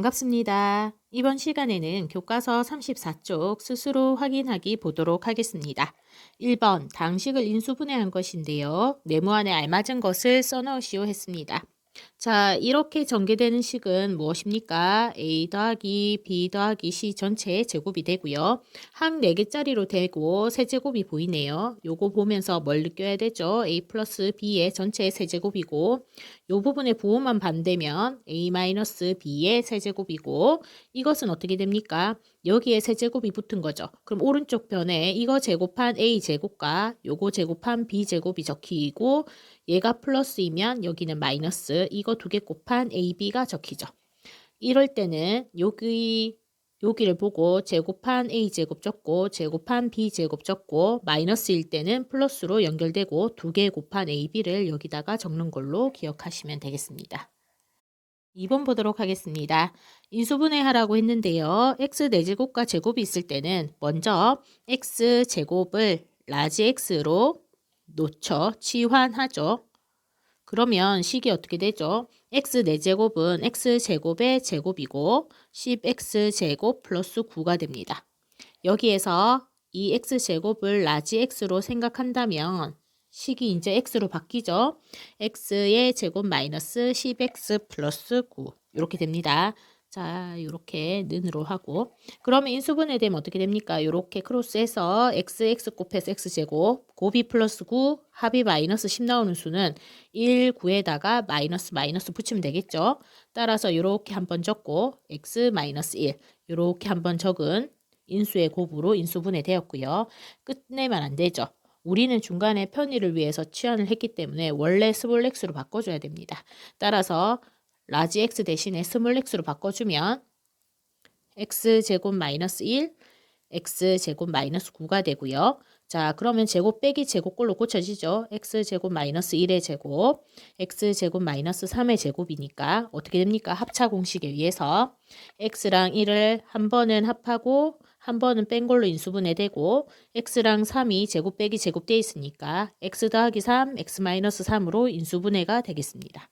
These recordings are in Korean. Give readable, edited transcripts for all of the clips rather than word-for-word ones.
반갑습니다. 이번 시간에는 교과서 34쪽 스스로 확인하기 보도록 하겠습니다. 1번 당식을 인수분해한 것인데요. 네모안에 알맞은 것을 써넣으시오 했습니다. 자, 이렇게 전개되는 식은 무엇입니까? A 더하기 B 더하기 C 전체의 제곱이 되고요. 항 4개짜리로 되고 세제곱이 보이네요. 요거 보면서 뭘 느껴야 되죠? A 플러스 B의 전체의 세제곱이고 요 부분의 부호만 반대면 A 마이너스 B의 세제곱이고 이것은 어떻게 됩니까? 여기에 세제곱이 붙은 거죠. 그럼 오른쪽 편에 이거 제곱한 A 제곱과 요거 제곱한 B 제곱이 적히고 얘가 플러스이면 여기는 마이너스 이거 두 개 곱한 AB가 적히죠. 이럴 때는 여기를 보고 제곱한 A제곱 적고 제곱한 B제곱 적고 마이너스일 때는 플러스로 연결되고 두 개 곱한 AB를 여기다가 적는 걸로 기억하시면 되겠습니다. 2번 보도록 하겠습니다. 인수분해하라고 했는데요. x 4제곱과 제곱이 있을 때는 먼저 x제곱을 라지 x로 놓쳐 치환하죠. 그러면 식이 어떻게 되죠? x 4제곱은 x제곱의 제곱이고 10x제곱 플러스 9가 됩니다. 여기에서 이 x제곱을 라지 x로 생각한다면 식이 이제 x로 바뀌죠. x의 제곱 마이너스 10x 플러스 9 이렇게 됩니다. 자, 이렇게 는으로 하고 그러면 인수분해 되면 어떻게 됩니까? 이렇게 크로스해서 x 곱해서 x제곱 곱이 플러스 9 합이 마이너스 10 나오는 수는 1, 9에다가 마이너스 붙이면 되겠죠. 따라서 이렇게 한번 적고 x 마이너스 1 이렇게 한번 적은 인수의 곱으로 인수분해 되었고요. 끝내면 안 되죠. 우리는 중간에 편의를 위해서 치환을 했기 때문에 원래 스몰 x로 바꿔줘야 됩니다. 따라서 라지 x 대신에 스몰 x로 바꿔주면 x제곱 마이너스 1, x제곱 마이너스 9가 되고요. 자, 그러면 제곱 빼기 제곱꼴로 고쳐지죠. x제곱 마이너스 1의 제곱, x제곱 마이너스 3의 제곱이니까 어떻게 됩니까? 합차 공식에 의해서 x랑 1을 한 번은 합하고 한 번은 뺀 걸로 인수분해 되고 x랑 3이 제곱 빼기 제곱 되어 있으니까 x 더하기 3, x 마이너스 3으로 인수분해가 되겠습니다.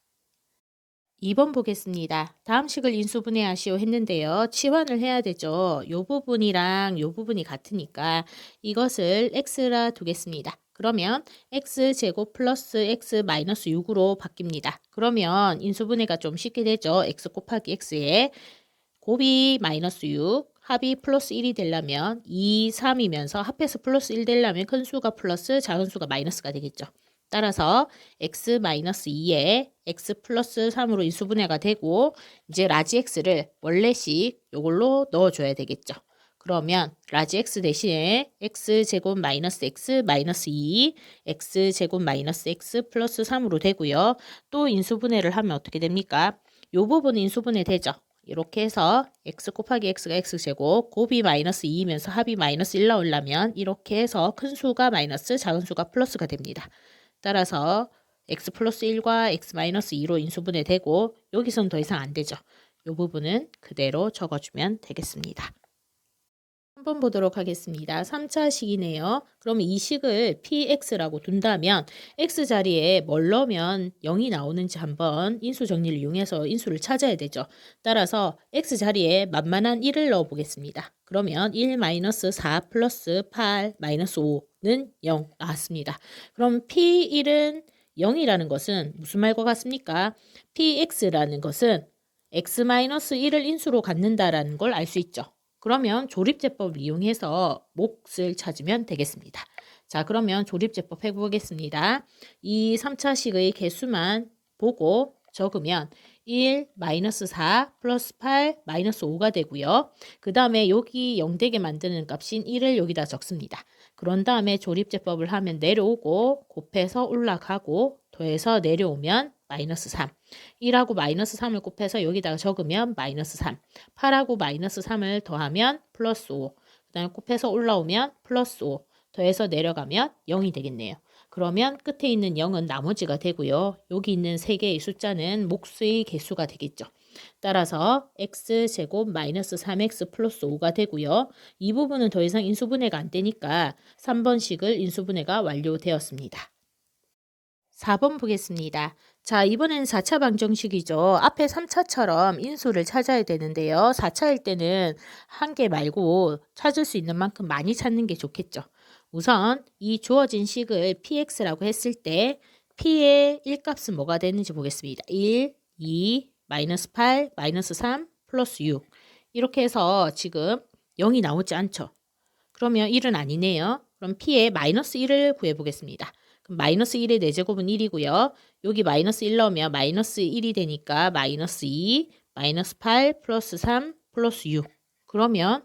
2번 보겠습니다. 다음 식을 인수분해하시오 했는데요. 치환을 해야 되죠. 요 부분이랑 요 부분이 같으니까 이것을 x라 두겠습니다. 그러면 x제곱 플러스 x 마이너스 6으로 바뀝니다. 그러면 인수분해가 좀 쉽게 되죠. x 곱하기 x에 곱이 마이너스 6, 합이 플러스 1이 되려면 2, 3이면서 합해서 플러스 1 되려면 큰 수가 플러스 작은 수가 마이너스가 되겠죠. 따라서 x-2에 x 플러스 3으로 인수분해가 되고 이제 라지 x를 원래식 요걸로 넣어줘야 되겠죠. 그러면 라지 x 대신에 x제곱 마이너스 x 마이너스 2, x제곱 마이너스 x 플러스 3으로 되고요. 또 인수분해를 하면 어떻게 됩니까? 요 부분 인수분해 되죠. 이렇게 해서 x 곱하기 x가 x제곱 곱이 마이너스 2이면서 합이 마이너스 1 나오려면 이렇게 해서 큰 수가 마이너스 작은 수가 플러스가 됩니다. 따라서 x 플러스 1과 x 마이너스 2로 인수분해 되고 여기서는 더 이상 안 되죠. 이 부분은 그대로 적어주면 되겠습니다. 한번 보도록 하겠습니다. 3차 식이네요. 그럼 이 식을 px라고 둔다면 x 자리에 뭘 넣으면 0이 나오는지 한번 인수 정리를 이용해서 인수를 찾아야 되죠. 따라서 x 자리에 만만한 1을 넣어 보겠습니다. 그러면 1-4 플러스 8 마이너스 5는 0 나왔습니다. 그럼 p1은 0이라는 것은 무슨 말과 같습니까? px라는 것은 x-1을 인수로 갖는다라는 걸 알 수 있죠. 그러면 조립제법을 이용해서 몫을 찾으면 되겠습니다. 자, 그러면 조립제법 해보겠습니다. 이 3차식의 개수만 보고 적으면 1, 마이너스 4, 플러스 8, 마이너스 5가 되고요. 그 다음에 여기 0 되게 만드는 값인 1을 여기다 적습니다. 그런 다음에 조립제법을 하면 내려오고 곱해서 올라가고 더해서 내려오면 마이너스 3. 1하고 마이너스 3을 곱해서 여기다가 적으면 마이너스 3. 8하고 마이너스 3을 더하면 플러스 5. 그 다음에 곱해서 올라오면 플러스 5. 더해서 내려가면 0이 되겠네요. 그러면 끝에 있는 0은 나머지가 되고요. 여기 있는 3개의 숫자는 몫의 개수가 되겠죠. 따라서 x제곱 마이너스 3x 플러스 5가 되고요. 이 부분은 더 이상 인수분해가 안 되니까 3번식을 인수분해가 완료되었습니다. 4번 보겠습니다. 자, 이번에는 4차 방정식이죠. 앞에 3차처럼 인수를 찾아야 되는데요. 4차일 때는 한 개 말고 찾을 수 있는 만큼 많이 찾는 게 좋겠죠. 우선 이 주어진 식을 px라고 했을 때 p의 1값은 뭐가 되는지 보겠습니다. 1, 2, 마이너스 8, 마이너스 3, 플러스 6. 이렇게 해서 지금 0이 나오지 않죠. 그러면 1은 아니네요. 그럼 p의 마이너스 1을 구해보겠습니다. 그럼 마이너스 1의 4제곱은 1이고요. 여기 마이너스 1 넣으면 마이너스 1이 되니까 마이너스 2, 마이너스 8, 플러스 3, 플러스 6. 그러면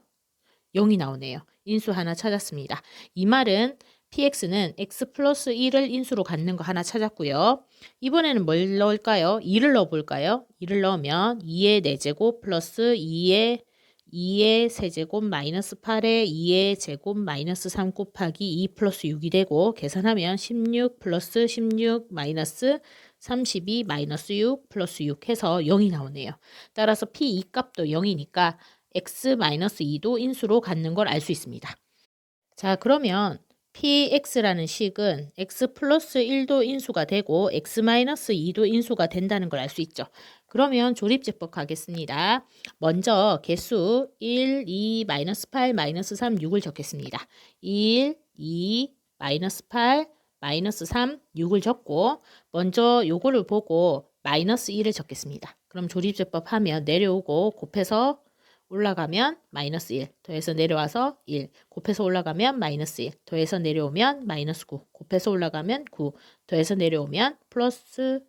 0이 나오네요. 인수 하나 찾았습니다. 이 말은 px는 x 플러스 1을 인수로 갖는 거 하나 찾았고요. 이번에는 뭘 넣을까요? 2를 넣어볼까요? 2를 넣으면 2의 4제곱 플러스 2의 세제곱 마이너스 8의 2의 제곱 마이너스 3 곱하기 2 플러스 6이 되고 계산하면 16 플러스 16 마이너스 32 마이너스 6 플러스 6 해서 0이 나오네요. 따라서 p2 값도 0이니까 x-2도 인수로 갖는 걸 알 수 있습니다. 자, 그러면 px라는 식은 x 플러스 1도 인수가 되고 x-2도 인수가 된다는 걸 알 수 있죠. 그러면 조립제법 가겠습니다. 먼저 개수 1, 2, 마이너스 8, 마이너스 3, 6을 적겠습니다. 1, 2, 마이너스 8, 마이너스 3, 6을 적고 먼저 요거를 보고 마이너스 1을 적겠습니다. 그럼 조립제법 하면 내려오고 곱해서 올라가면 마이너스 1, 더해서 내려와서 1, 곱해서 올라가면 마이너스 1, 더해서 내려오면 마이너스 9, 곱해서 올라가면 9, 더해서 내려오면 플러스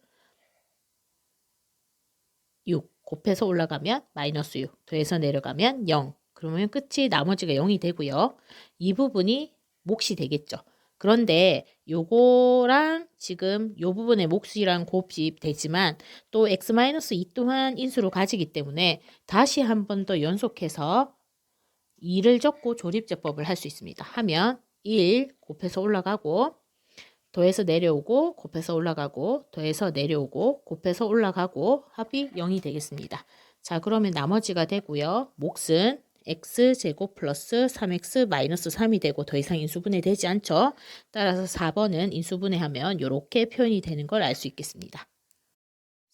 6, 곱해서 올라가면 마이너스 6, 더해서 내려가면 0. 그러면 끝이 나머지가 0이 되고요. 이 부분이 몫이 되겠죠. 그런데 요거랑 지금 요 부분의 몫이랑 곱이 되지만 또 x-2 또한 인수로 가지기 때문에 다시 한 번 더 연속해서 2를 적고 조립제법을 할 수 있습니다. 하면 1 곱해서 올라가고 더해서 내려오고 곱해서 올라가고 더해서 내려오고 곱해서 올라가고 합이 0이 되겠습니다. 자, 그러면 나머지가 되고요. 몫은 x제곱 플러스 3x 마이너스 3이 되고 더 이상 인수분해 되지 않죠. 따라서 4번은 인수분해하면 이렇게 표현이 되는 걸 알 수 있겠습니다.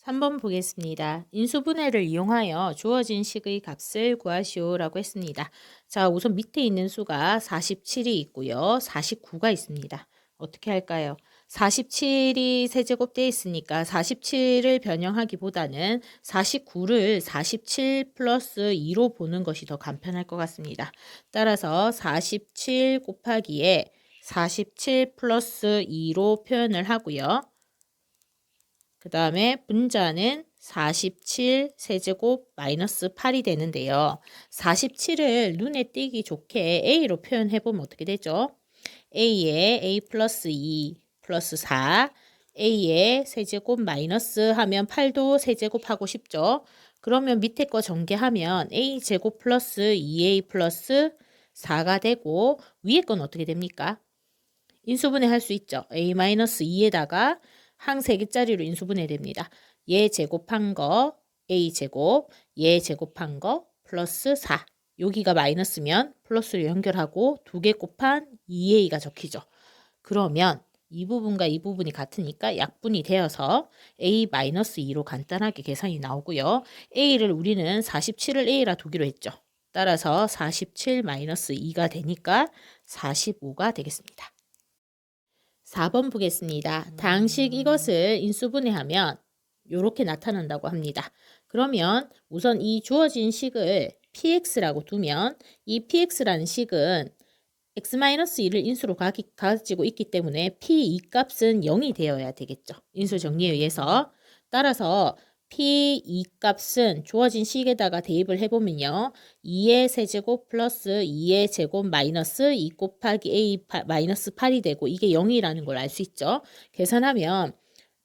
3번 보겠습니다. 인수분해를 이용하여 주어진 식의 값을 구하시오라고 했습니다. 자, 우선 밑에 있는 수가 47이 있고요. 49가 있습니다. 어떻게 할까요? 47이 세제곱되어 있으니까 47을 변형하기보다는 49를 47 플러스 2로 보는 것이 더 간편할 것 같습니다. 따라서 47 곱하기에 47 플러스 2로 표현을 하고요. 그 다음에 분자는 47 세제곱 마이너스 8이 되는데요. 47을 눈에 띄기 좋게 A로 표현해보면 어떻게 되죠? A에 A 플러스 2 플러스 4, A에 세제곱 마이너스 하면 8도 세제곱하고 싶죠. 그러면 밑에 거 전개하면 A 제곱 플러스 2A 플러스 4가 되고 위에 건 어떻게 됩니까? 인수분해 할 수 있죠. A 마이너스 2에다가 항 3개짜리로 인수분해 됩니다. 얘 제곱한 거 A 제곱, 얘 제곱한 거 플러스 4. 여기가 마이너스면 플러스를 연결하고 2개 곱한 2A가 적히죠. 그러면 이 부분과 이 부분이 같으니까 약분이 되어서 A-2로 간단하게 계산이 나오고요. A를 우리는 47을 A라 두기로 했죠. 따라서 47-2가 되니까 45가 되겠습니다. 4번 보겠습니다. 당식 이것을 인수분해하면 이렇게 나타난다고 합니다. 그러면 우선 이 주어진 식을 px라고 두면 이 px라는 식은 x-1을 인수로 가지고 있기 때문에 p2 값은 0이 되어야 되겠죠. 인수 정리에 의해서. 따라서 p2 값은 주어진 식에다가 대입을 해보면요. 2의 세제곱 플러스 2의 제곱 마이너스 2 곱하기 a 마이너스 8이 되고 이게 0이라는 걸 알 수 있죠. 계산하면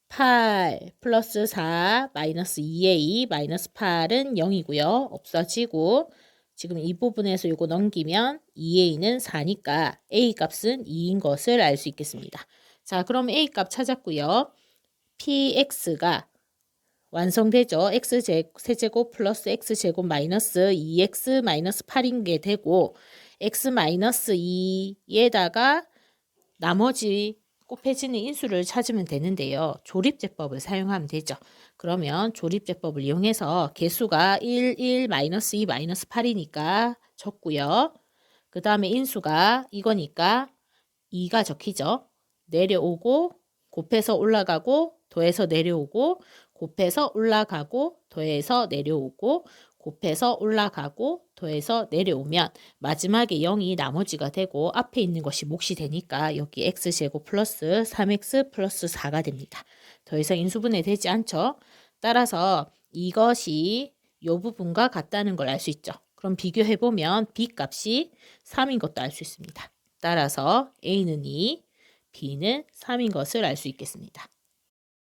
8 플러스 4 마이너스 2a 마이너스 8은 0이고요. 없어지고 지금 이 부분에서 이거 넘기면 2a는 4니까 a 값은 2인 것을 알 수 있겠습니다. 자, 그럼 a 값 찾았고요. px가 완성되죠. x세제곱 플러스 x제곱 마이너스 2x 마이너스 8인 게 되고 x 마이너스 2에다가 나머지 곱해지는 인수를 찾으면 되는데요. 조립제법을 사용하면 되죠. 그러면 조립제법을 이용해서 개수가 1, 1, 마이너스 2, 마이너스 8이니까 적고요. 그 다음에 인수가 이거니까 2가 적히죠. 내려오고 곱해서 올라가고 더해서 내려오고 곱해서 올라가고 더해서 내려오고 곱해서 올라가고 더해서 내려오면 마지막에 0이 나머지가 되고 앞에 있는 것이 몫이 되니까 여기 x제곱 플러스 3x 플러스 4가 됩니다. 더 이상 인수분해 되지 않죠. 따라서 이것이 이 부분과 같다는 걸 알 수 있죠. 그럼 비교해보면 b 값이 3인 것도 알 수 있습니다. 따라서 a는 2, b는 3인 것을 알 수 있겠습니다.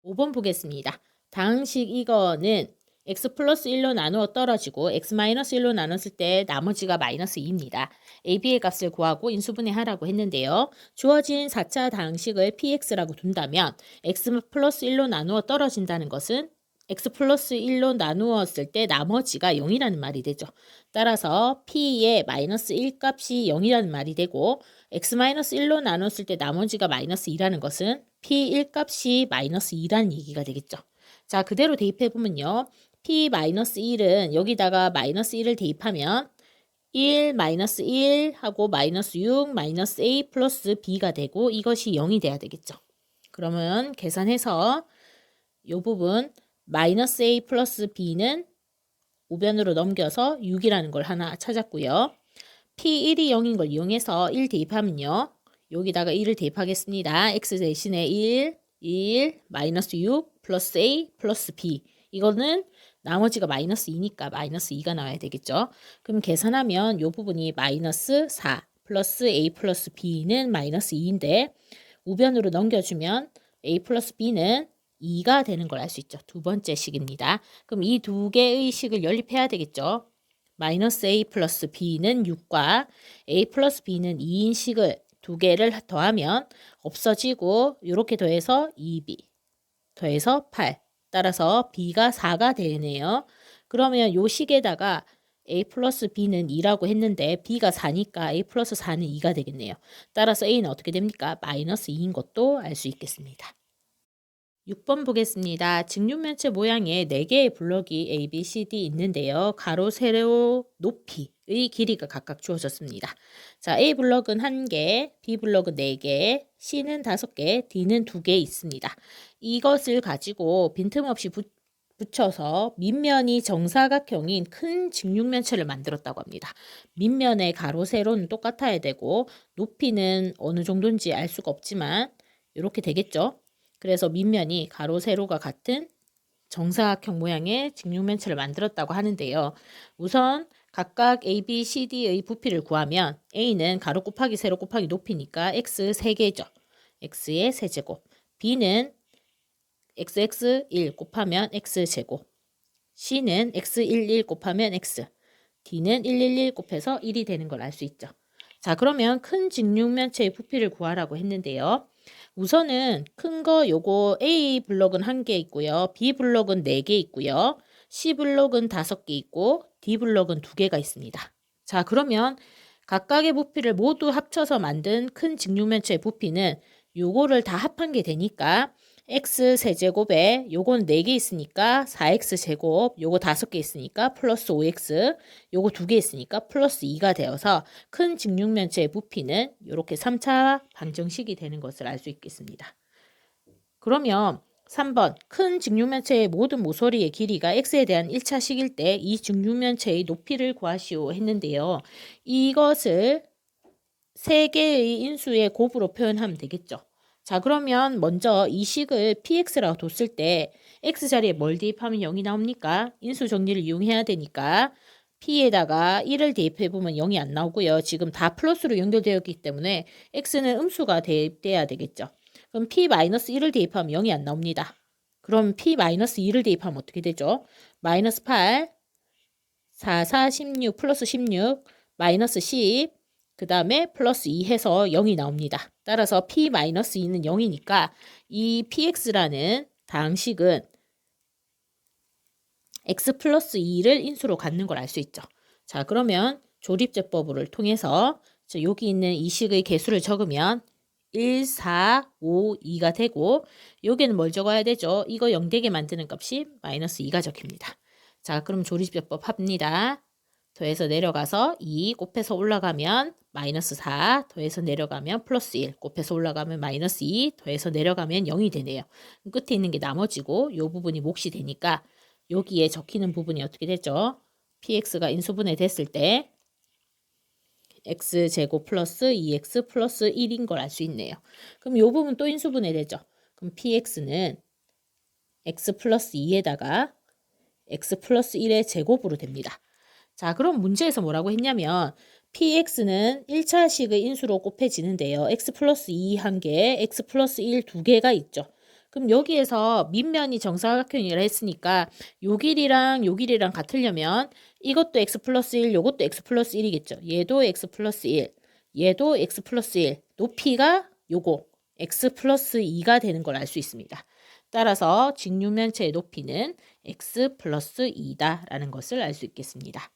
5번 보겠습니다. 다항식 이거는 x 플러스 1로 나누어 떨어지고 x 마이너스 1로 나눴을 때 나머지가 마이너스 2입니다. a, b의 값을 구하고 인수분해하라고 했는데요. 주어진 4차 다항식을 px라고 둔다면 x 플러스 1로 나누어 떨어진다는 것은 x 플러스 1로 나누었을 때 나머지가 0이라는 말이 되죠. 따라서 p의 마이너스 1 값이 0이라는 말이 되고 x 마이너스 1로 나눴을 때 나머지가 마이너스 2라는 것은 p1 값이 마이너스 2라는 얘기가 되겠죠. 자, 그대로 대입해보면요. p-1은 여기다가 마이너스 1을 대입하면 1 마이너스 1 하고 마이너스 6 마이너스 a 플러스 b가 되고 이것이 0이 돼야 되겠죠. 그러면 계산해서 이 부분 마이너스 a 플러스 b는 우변으로 넘겨서 6이라는 걸 하나 찾았고요. p1이 0인 걸 이용해서 1 대입하면요. 여기다가 1을 대입하겠습니다. x 대신에 1, 마이너스 6 플러스 a 플러스 b. 이거는 나머지가 마이너스 2니까 마이너스 2가 나와야 되겠죠. 그럼 계산하면 이 부분이 마이너스 4 플러스 a 플러스 b는 마이너스 2인데 우변으로 넘겨주면 a 플러스 b는 2가 되는 걸 알 수 있죠. 두 번째 식입니다. 그럼 이 두 개의 식을 연립해야 되겠죠. 마이너스 a 플러스 b는 6과 a 플러스 b는 2인 식을 두 개를 더하면 없어지고 이렇게 더해서 2b 더해서 8 따라서 b가 4가 되네요. 그러면 요 식에다가 a 플러스 b는 2라고 했는데 b가 4니까 a 플러스 4는 2가 되겠네요. 따라서 a는 어떻게 됩니까? 마이너스 2인 것도 알 수 있겠습니다. 6번 보겠습니다. 직육면체 모양의 4개의 블럭이 A, B, C, D 있는데요. 가로, 세로, 높이의 길이가 각각 주어졌습니다. 자, A 블럭은 1개, B 블럭은 4개, C는 5개, D는 2개 있습니다. 이것을 가지고 빈틈없이 붙여서 밑면이 정사각형인 큰 직육면체를 만들었다고 합니다. 밑면의 가로, 세로는 똑같아야 되고 높이는 어느 정도인지 알 수가 없지만 이렇게 되겠죠. 그래서 밑면이 가로, 세로가 같은 정사각형 모양의 직육면체를 만들었다고 하는데요. 우선 각각 A, B, C, D의 부피를 구하면 A는 가로 곱하기 세로 곱하기 높이니까 x 3개죠. x의 세제곱. B는 xx 1 곱하면 x제곱. C는 x11 곱하면 x. D는 111 곱해서 1이 되는 걸 알 수 있죠. 자, 그러면 큰 직육면체의 부피를 구하라고 했는데요. 우선은 큰 거 요거 A 블럭은 1개 있고요. B 블럭은 4개 있고요. C 블럭은 5개 있고 D 블럭은 2개가 있습니다. 자, 그러면 각각의 부피를 모두 합쳐서 만든 큰 직육면체의 부피는 요거를 다 합한 게 되니까 x 세제곱에 요건 4개 있으니까 4x 제곱, 요거 5개 있으니까 플러스 5x, 요거 2개 있으니까 플러스 2가 되어서 큰 직육면체의 부피는 이렇게 3차 방정식이 되는 것을 알 수 있겠습니다. 그러면 3번 큰 직육면체의 모든 모서리의 길이가 x에 대한 1차식일 때 이 직육면체의 높이를 구하시오 했는데요. 이것을 3개의 인수의 곱으로 표현하면 되겠죠. 자, 그러면 먼저 이 식을 px라고 뒀을 때 x 자리에 뭘 대입하면 0이 나옵니까? 인수 정리를 이용해야 되니까 p에다가 1을 대입해보면 0이 안 나오고요. 지금 다 플러스로 연결되었기 때문에 x는 음수가 대입돼야 되겠죠. 그럼 p-1을 대입하면 0이 안 나옵니다. 그럼 p-2를 대입하면 어떻게 되죠? 마이너스 8, 4, 4, 16, 플러스 16, 마이너스 10, 그 다음에 플러스 2 해서 0이 나옵니다. 따라서 p-2는 0이니까 이 px라는 다항식은 x 플러스 2를 인수로 갖는 걸 알 수 있죠. 자, 그러면 조립제법을 통해서 여기 있는 이 식의 개수를 적으면 1, 4, 5, 2가 되고 여기는 뭘 적어야 되죠? 이거 0 되게 만드는 값이 마이너스 2가 적힙니다. 자, 그럼 조리비법 합니다. 더해서 내려가서 2 곱해서 올라가면 마이너스 4 더해서 내려가면 플러스 1 곱해서 올라가면 마이너스 2 더해서 내려가면 0이 되네요. 끝에 있는 게 나머지고 이 부분이 몫이 되니까 여기에 적히는 부분이 어떻게 되죠? px가 인수분해 됐을 때 x제곱 플러스 2x 플러스 1인 걸 알 수 있네요. 그럼 이 부분 또 인수분해 되죠. 그럼 px는 x 플러스 2에다가 x 플러스 1의 제곱으로 됩니다. 자, 그럼 문제에서 뭐라고 했냐면 px는 1차식의 인수로 곱해지는데요. x 플러스 2 한 개, x 플러스 1 두 개가 있죠. 그럼 여기에서 밑면이 정사각형이라 했으니까 요 길이랑 요 길이랑 같으려면 이것도 x 플러스 1, 요것도 x 플러스 1이겠죠. 얘도 x 플러스 1, 얘도 x 플러스 1, 높이가 요거 x 플러스 2가 되는 걸 알 수 있습니다. 따라서 직육면체의 높이는 x 플러스 2다라는 것을 알 수 있겠습니다.